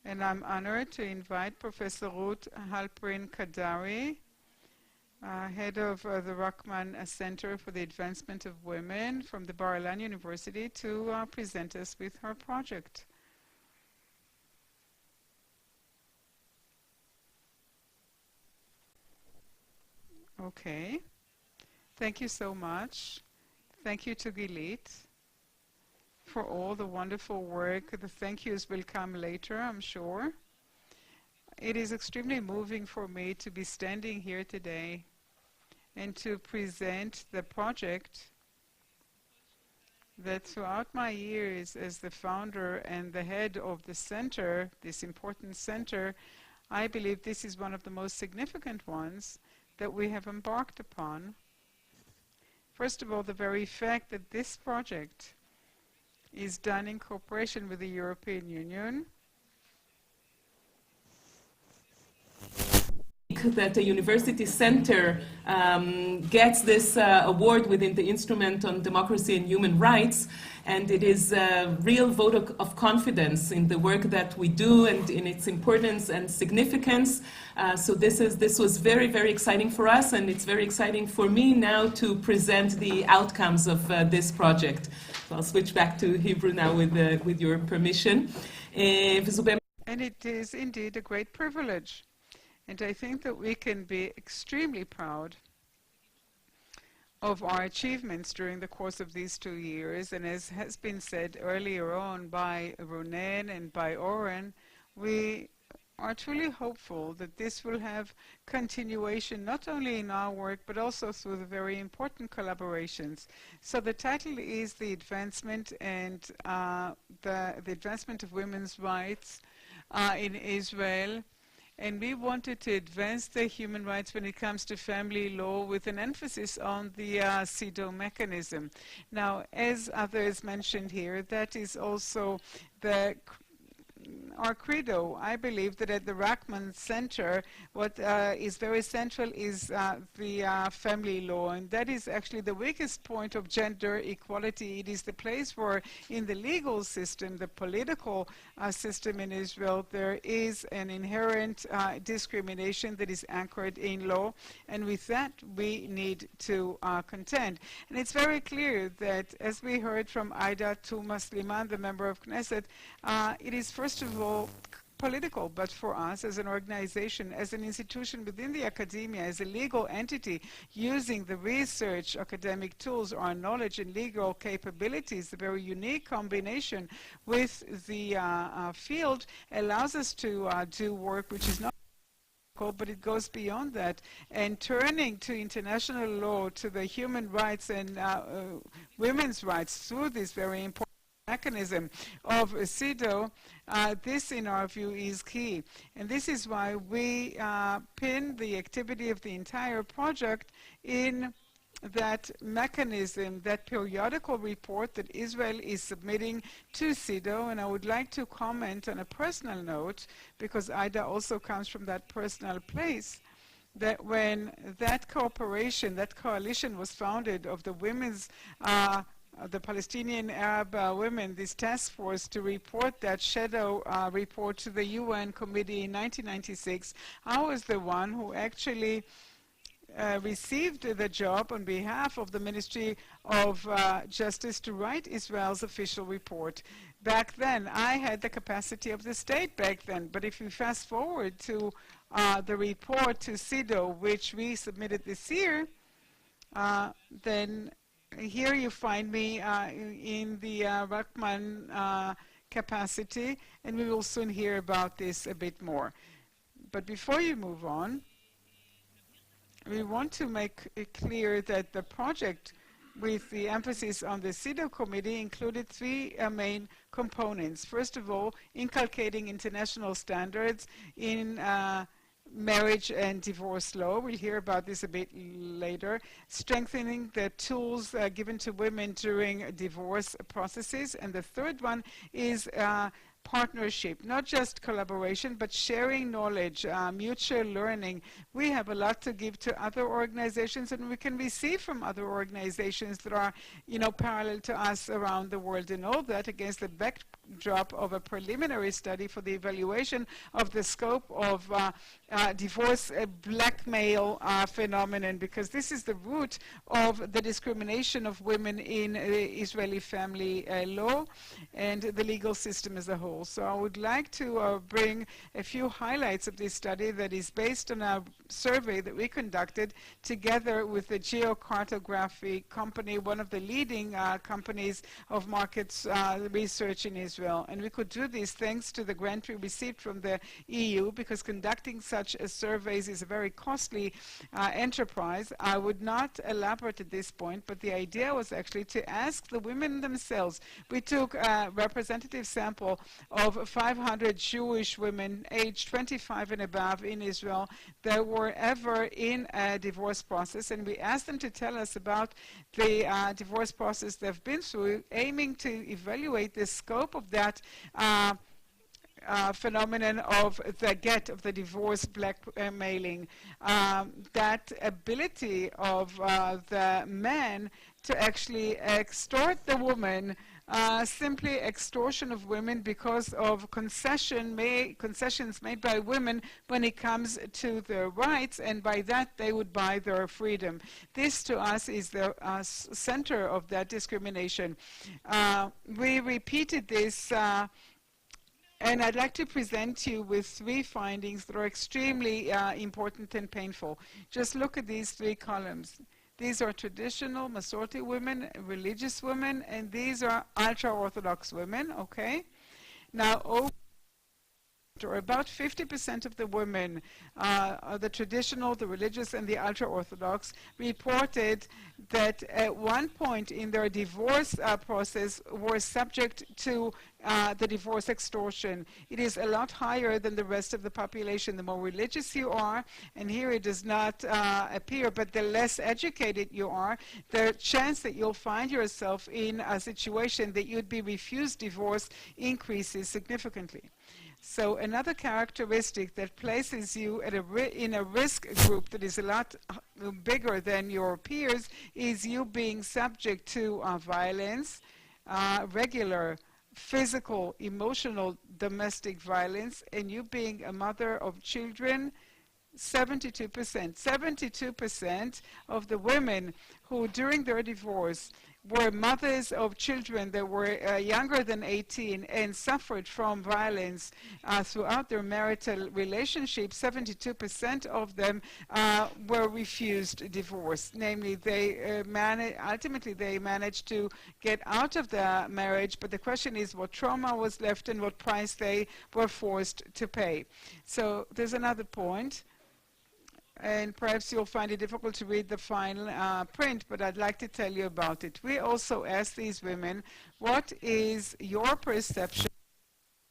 And I'm honored to invite Professor Ruth Halperin-Kaddari, head of the Rachman Center for the Advancement of Women from the Bar-Ilan University, to present us with her project. Okay. Thank you so much. Thank you to Gilit for all the wonderful work. The thank yous will come later, I'm sure. It is extremely moving for me to be standing here today and to present the project that throughout my years as the founder and the head of the center, this important center, I believe this is one of the most significant ones that we have embarked upon. First of all, the very fact that this project is done in cooperation with the European Union. That a university center gets this award within the Instrument on Democracy and Human Rights, and it is a real vote of confidence in the work that we do and in its importance and significance. So this was very, very exciting for us, and it's very exciting for me now to present the outcomes of this project. So I'll switch back to Hebrew now with your permission. And it is indeed a great privilege. And I think that we can be extremely proud of our achievements during the course of these 2 years. And as has been said earlier on by Ronen and by Oren, we are truly hopeful that this will have continuation not only in our work but also through the very important collaborations. So the title is the advancement and the advancement of women's rights in Israel. And we wanted to advance the human rights when it comes to family law with an emphasis on the CEDAW mechanism. Now, as others mentioned here, that is also our credo. I believe that at the Rachman Center, what is very central is the family law, and that is actually the weakest point of gender equality. It is the place where, in the legal system, the political system in Israel, there is an inherent discrimination that is anchored in law, and with that we need to contend. And it's very clear that, as we heard from Aida Tuma Sliman, the member of Knesset, it is first of all political, but for us as an organization, as an institution within the academia, as a legal entity, using the research, academic tools, our knowledge and legal capabilities, the very unique combination with the field allows us to do work which is not but it goes beyond that. And turning to international law, to the human rights and women's rights through this very important mechanism of CEDAW, this in our view is key. And this is why we pin the activity of the entire project in that mechanism, that periodical report that Israel is submitting to CEDAW. And I would like to comment on a personal note, because Ida also comes from that personal place, that when that cooperation, that coalition was founded of the women's the Palestinian Arab women, this task force, to report that shadow report to the UN committee in 1996, I was the one who actually received the job on behalf of the Ministry of Justice to write Israel's official report. Back then, I had the capacity of the state back then, but if you fast forward to the report to CEDAW, which we submitted this year, then here you find me in the Rachman capacity, and we will soon hear about this a bit more. But before you move on, we want to make it clear that the project, with the emphasis on the CEDAW committee, included three main components. First of all, inculcating international standards in marriage and divorce law. We'll hear about this a bit later. Strengthening the tools given to women during divorce processes. And the third one is partnership, not just collaboration, but sharing knowledge, mutual learning. We have a lot to give to other organizations, and we can receive from other organizations that are, parallel to us around the world, and all that against the backdrop of a preliminary study for the evaluation of the scope of divorce blackmail phenomenon, because this is the root of the discrimination of women in Israeli family law and the legal system as a whole. So I would like to bring a few highlights of this study that is based on a survey that we conducted together with the geocartography company, one of the leading companies of markets research in Israel. And we could do this thanks to the grant we received from the EU, because conducting such surveys is a very costly enterprise. I would not elaborate at this point, but the idea was actually to ask the women themselves. We took a representative sample of 500 Jewish women aged 25 and above in Israel that were ever in a divorce process, and we asked them to tell us about the divorce process they've been through, aiming to evaluate the scope of that phenomenon of the get of the divorce blackmailing, that ability of the man to actually extort the woman, simply extortion of women because of concessions made by women when it comes to their rights, and by that they would buy their freedom. This to us is the center of that discrimination. We repeated this and I'd like to present you with 3 findings that are extremely important and painful. Just look at these 3 columns. These are traditional Masorti women, religious women, and these are ultra-Orthodox women, okay? Now, or about 50% of the women, the traditional, the religious, and the ultra-Orthodox, reported that at one point in their divorce process were subject to the divorce extortion. It is a lot higher than the rest of the population. The more religious you are, and here it does not appear, but the less educated you are, the chance that you'll find yourself in a situation that you'd be refused divorce increases significantly. So another characteristic that places you at in a risk group that is a lot bigger than your peers is you being subject to violence, regular physical, emotional, domestic violence, and you being a mother of children. 72%. 72% of the women who during their divorce were mothers of children that were younger than 18 and suffered from violence throughout their marital relationship, 72% of them were refused divorce. Namely, they ultimately they managed to get out of the marriage, but the question is what trauma was left and what price they were forced to pay. So there's another point, and perhaps you'll find it difficult to read the final print, but I'd like to tell you about it. We also asked these women, what is your perception?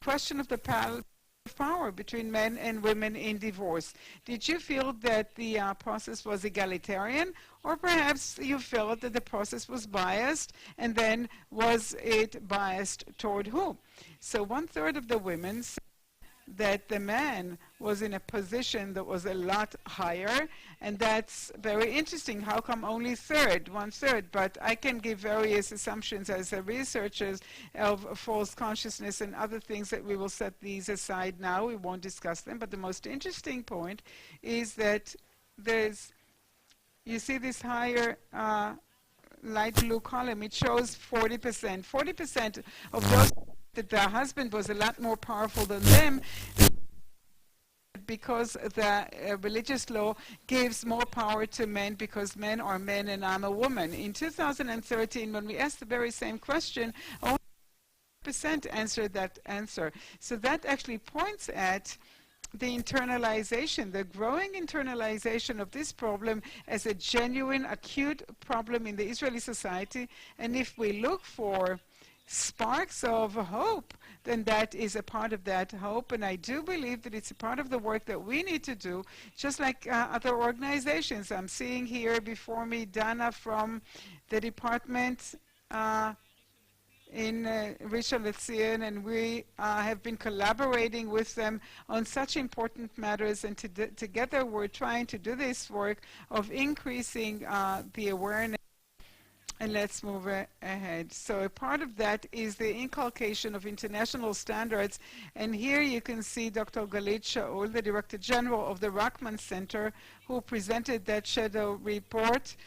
Question of the power between men and women in divorce. Did you feel that the process was egalitarian, or perhaps you felt that the process was biased, and then was it biased toward whom? So 1/3 of the women said that the man was in a position that was a lot higher, and that's very interesting. How come only 1/3? But I can give various assumptions as researchers of false consciousness and other things that we will set these aside now. We won't discuss them, but the most interesting point is that you see this higher light blue column, it shows 40%. 40% of those that the husband was a lot more powerful than them, because the religious law gives more power to men because men are men and I'm a woman. In 2013, when we asked the very same question, only 40% answered that answer. So that actually points at the internalization, the growing internalization of this problem as a genuine, acute problem in the Israeli society. And if we look for sparks of hope, then that is a part of that hope, and I do believe that it's a part of the work that we need to do, just like other organizations. I'm seeing here before me Dana from the department in Rishon LeZion, and we have been collaborating with them on such important matters, and together we're trying to do this work of increasing the awareness And let's move ahead. So a part of that is the inculcation of international standards. And here you can see Dr. Galit Shaul, the Director General of the Rachman Center, who presented that shadow report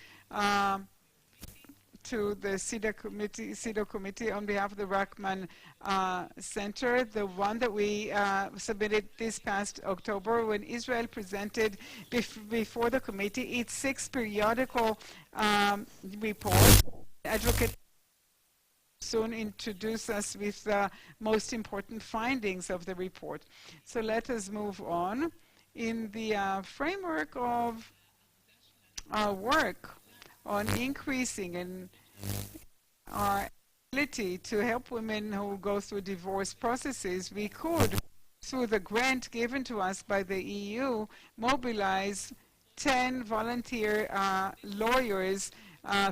to the CEDAW committee on behalf of the Rachman Center, the one that we submitted this past October when Israel presented before the committee its 6 periodical report. Advocate soon introduce us with the most important findings of the report. So let us move on. In the framework of our work on increasing and our ability to help women who go through divorce processes, we could, through the grant given to us by the EU, mobilize 10 volunteer lawyers,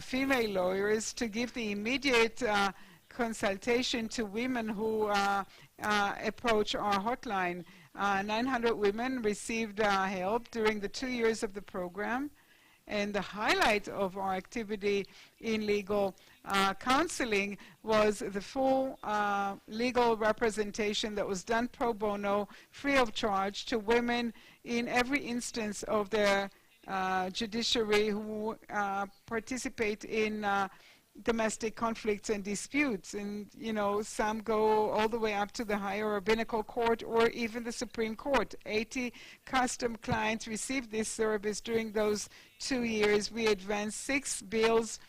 female lawyers, to give the immediate consultation to women who approach our hotline. 900 women received help during the 2 years of the program. And the highlight of our activity in legal counseling was the full legal representation that was done pro bono, free of charge, to women in every instance of the judiciary who participate in domestic conflicts and disputes. And, you know, some go all the way up to the higher rabbinical court or even the Supreme Court. 80 custom clients received this service during those 2 years. We advanced 6 bills,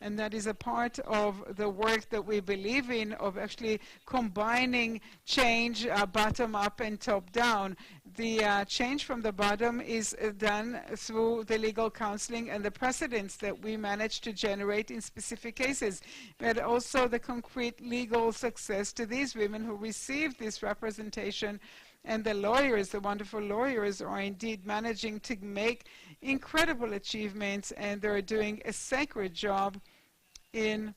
and that is a part of the work that we believe in, of actually combining change bottom up and top down. The change from the bottom is done through the legal counseling and the precedents that we manage to generate in specific cases, but also the concrete legal success to these women who receive this representation. And the lawyers, the wonderful lawyers, are indeed managing to make incredible achievements, and they're doing a sacred job in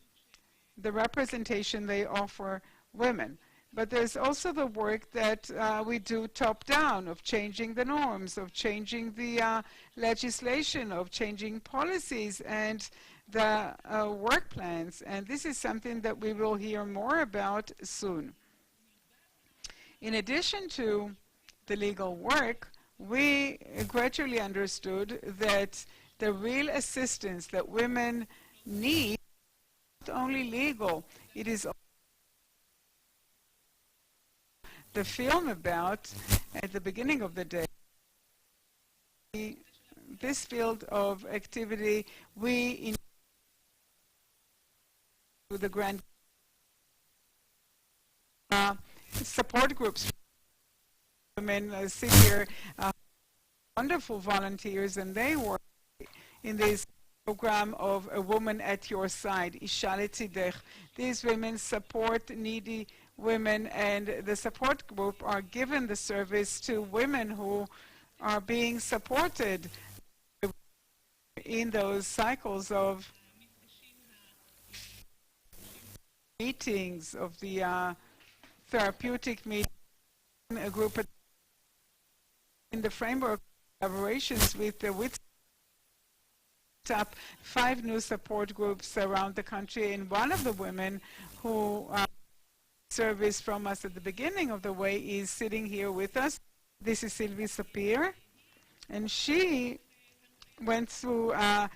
the representation they offer women. But there's also the work that we do top-down, of changing the norms, of changing the legislation, of changing policies and the work plans. And this is something that we will hear more about soon. In addition to the legal work, we gradually understood that the real assistance that women need is not only legal, it is the film about at the beginning of the day. This field of activity, we in the grand support groups, women sit here, wonderful volunteers, and they work in this program of A Woman at Your Side, Isha Letzidech. These women support needy women, and the support group are given the service to women who are being supported in those cycles of meetings, of the therapeutic meeting, a group in the framework of collaborations with up 5 new support groups around the country. And one of the women who service from us at the beginning of the way is sitting here with us. This is Sylvie Sapir, and she went through a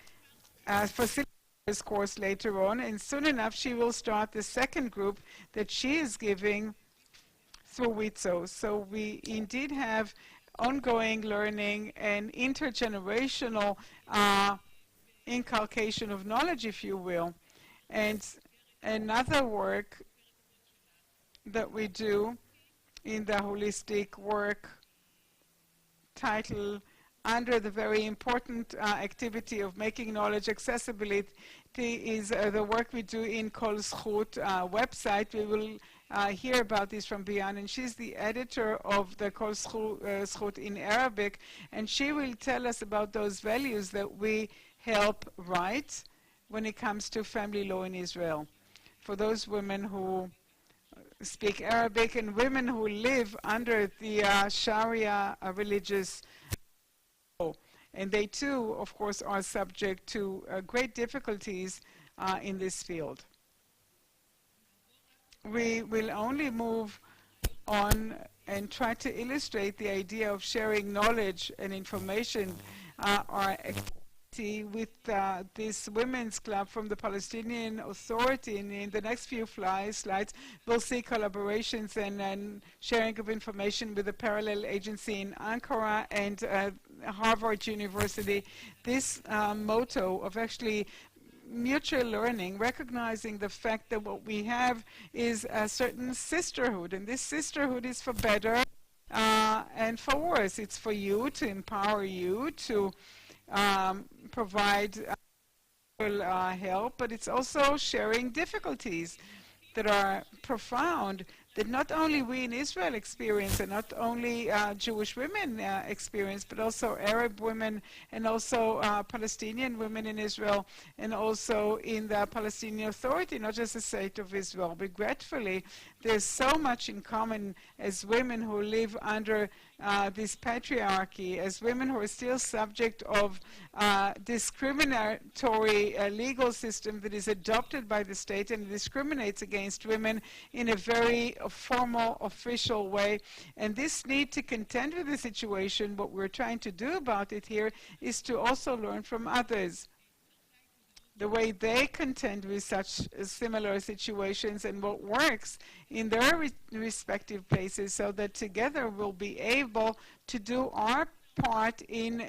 facilitators course later on, and soon enough she will start the second group that she is giving through WITSO. So we indeed have ongoing learning and intergenerational inculcation of knowledge, if you will. And another work that we do in the holistic work title under the very important activity of making knowledge accessibility is the work we do in Kol Zchut website. We will hear about this from Bian, and she's the editor of the Kol Zchut in Arabic, and she will tell us about those values that we help write when it comes to family law in Israel. For those women who speak Arabic and women who live under the Sharia religious law. And they too, of course, are subject to great difficulties in this field. We will only move on and try to illustrate the idea of sharing knowledge and information or activity with this women's club from the Palestinian Authority. And in the next few slides, we'll see collaborations and sharing of information with a parallel agency in Ankara and Harvard University. This motto of actually mutual learning, recognizing the fact that what we have is a certain sisterhood, and this sisterhood is for better and for worse. It's for you, to empower you, to provide help, but it's also sharing difficulties that are profound, that not only we in Israel experience, and not only Jewish women experience, but also Arab women, and also Palestinian women in Israel, and also in the Palestinian Authority, not just the state of Israel. Regretfully, there's so much in common as women who live under this patriarchy, as women who are still subject of discriminatory legal system that is adopted by the state and discriminates against women in a very formal, official way. And this need to contend with the situation, what we're trying to do about it here is to also learn from others, the way they contend with such similar situations and what works in their respective places, so that together we'll be able to do our part in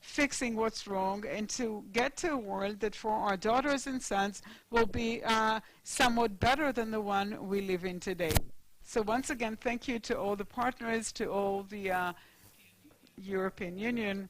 fixing what's wrong, and to get to a world that for our daughters and sons will be somewhat better than the one we live in today. So once again, thank you to all the partners, to all the European Union,